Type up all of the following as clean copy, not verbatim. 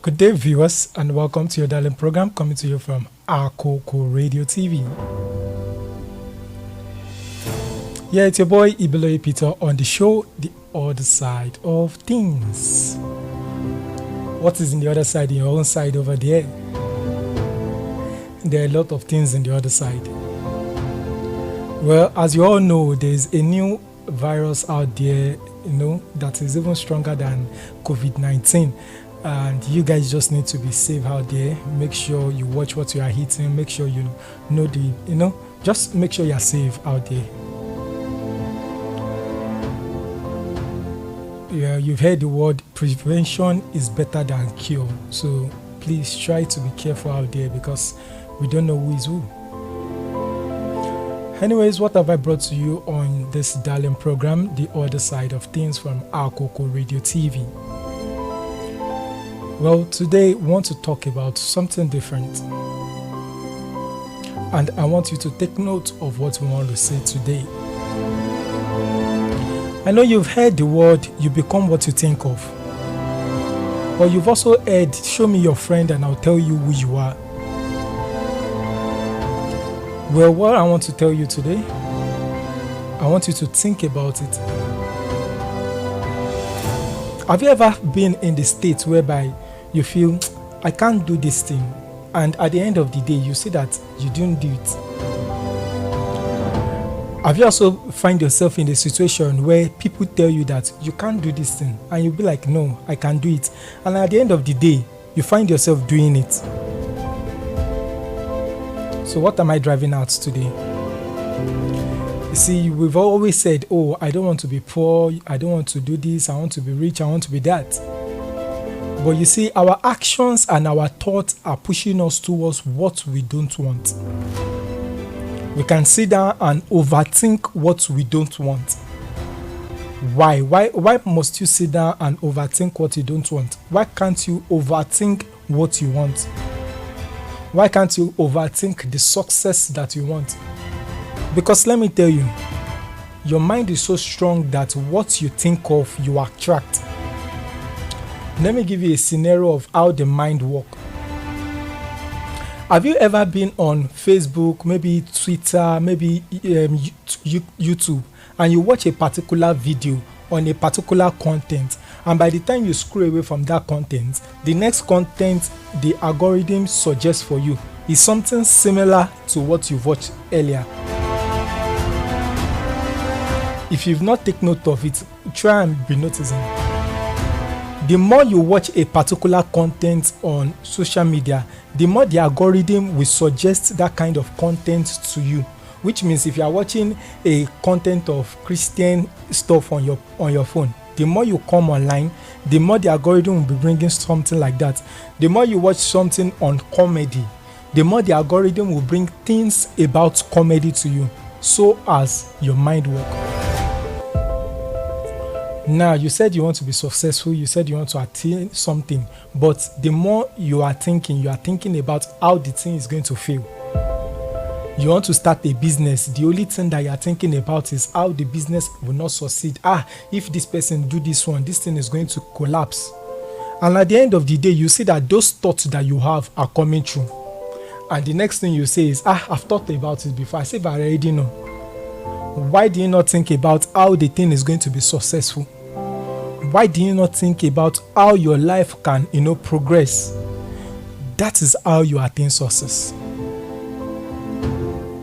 Good day, viewers, and welcome to your darling program coming to you from Akoko Radio TV. Yeah, it's your boy Ibiloye Peter on the show, The Other Side of Things. What is in the other side, in your own side over there? There are a lot of things in the other side. Well, as you all know, there's a new virus out there, that is even stronger than COVID-19. And you guys just need to be safe out there. Make sure you watch what you are eating. Make sure you know just make sure you are safe out there. Yeah, you've heard the word prevention is better than cure. So please try to be careful out there because we don't know who is who. Anyways, what have I brought to you on this darling program, The Other Side of Things from Akoko Radio TV? Well, today we want to talk about something different. And I want you to take note of what we want to say today. I know you've heard the word, you become what you think of. But you've also heard, show me your friend and I'll tell you who you are. Well, what I want to tell you today, I want you to think about it. Have you ever been in the state whereby you feel, I can't do this thing, and at the end of the day, you see that you didn't do it? Have you also find yourself in a situation where people tell you that you can't do this thing, and you'll be like, no, I can do it, and at the end of the day, you find yourself doing it? So what am I driving at today? You see, we've always said, oh, I don't want to be poor, I don't want to do this, I want to be rich, I want to be that. But you see, our actions and our thoughts are pushing us towards what we don't want. We can sit down and overthink what we don't want. Why? Why must you sit down and overthink what you don't want? Why can't you overthink what you want? Why can't you overthink the success that you want? Because let me tell you, your mind is so strong that what you think of, you attract. Let me give you a scenario of how the mind works. Have you ever been on Facebook, maybe Twitter, maybe YouTube, and you watch a particular video on a particular content, and by the time you scroll away from that content, the next content the algorithm suggests for you is something similar to what you've watched earlier? If you've not taken note of it, try and be noticing. The more you watch a particular content on social media, the more the algorithm will suggest that kind of content to you. Which means if you are watching a content of Christian stuff on your phone, the more you come online, the more the algorithm will be bringing something like that. The more you watch something on comedy, the more the algorithm will bring things about comedy to you, so as your mind works. Now, you said you want to be successful, you said you want to attain something, but the more you are thinking about how the thing is going to feel. You want to start a business, the only thing that you are thinking about is how the business will not succeed. If this person do this one, this thing is going to collapse. And at the end of the day, you see that those thoughts that you have are coming true. And the next thing you say is, I've thought about it before. I say, but I already know. Why do you not think about how the thing is going to be successful? Why do you not think about how your life can, progress? That is how you attain success.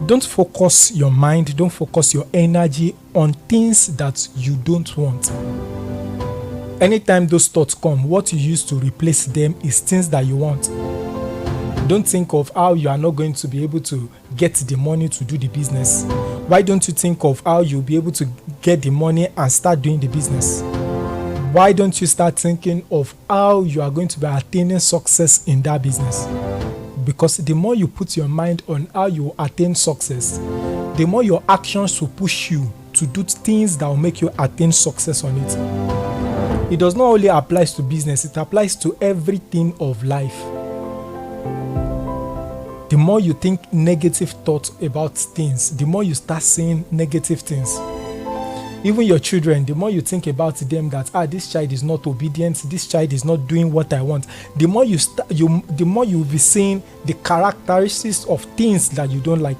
Don't focus your mind, don't focus your energy on things that you don't want. Anytime those thoughts come, what you use to replace them is things that you want. Don't think of how you are not going to be able to get the money to do the business. Why don't you think of how you'll be able to get the money and start doing the business? Why don't you start thinking of how you are going to be attaining success in that business? Because the more you put your mind on how you attain success, the more your actions will push you to do things that will make you attain success on it. It does not only apply to business, it applies to everything of life. The more you think negative thoughts about things, the more you start saying negative things. Even your children, the more you think about them that this child is not obedient, this child is not doing what I want, the more the more you'll be seeing the characteristics of things that you don't like.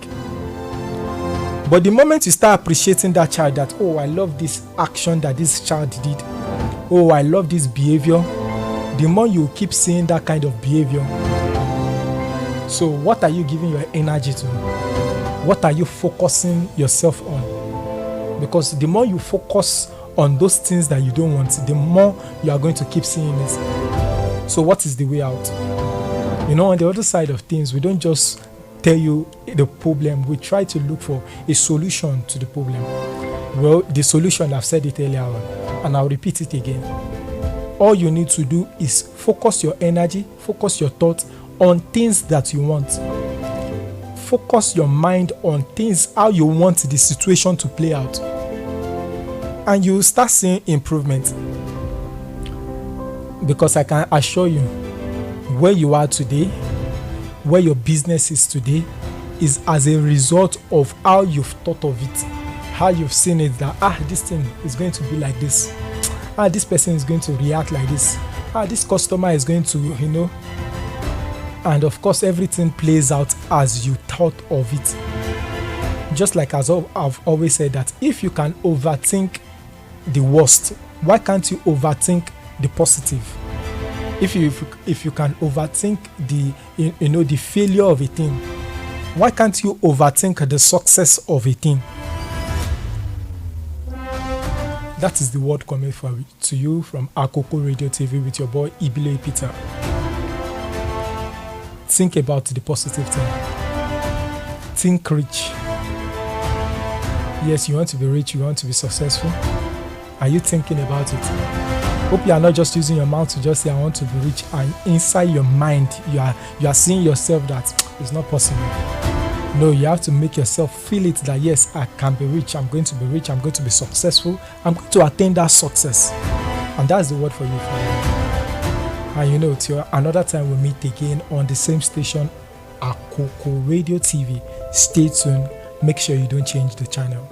But the moment you start appreciating that child, that I love this action that this child did, I love this behavior, the more you keep seeing that kind of behavior. So what are you giving your energy to? What are you focusing yourself on? Because the more you focus on those things that you don't want, the more you are going to keep seeing it. So what is the way out? On the other side of things, we don't just tell you the problem. We try to look for a solution to the problem. Well, the solution, I've said it earlier on, and I'll repeat it again. All you need to do is focus your energy, focus your thoughts on things that you want. Focus your mind on things, how you want the situation to play out. And you will start seeing improvement. Because I can assure you, where you are today, where your business is today, is as a result of how you've thought of it, how you've seen it, that this thing is going to be like this, this person is going to react like this, this customer is going to, and of course everything plays out as you thought of it. Just like as I've always said, that if you can overthink the worst, why can't you overthink the positive? If you can overthink the failure of a thing, why can't you overthink the success of a thing? That is the word coming to you from Akoko Radio TV with your boy Ibiloye Peter. Think about the positive thing. Think rich. Yes, you want to be rich, you want to be successful. Are you thinking about it? Hope you are not just using your mouth to just say I want to be rich, and inside your mind you are seeing yourself that it's not possible. No, you have to make yourself feel it, that yes, I can be rich, I'm going to be rich, I'm going to be successful, I'm going to attain that success. And that's the word for you. And till another time we meet again on the same station, Akoko Radio TV. Stay tuned. Make sure you don't change the channel.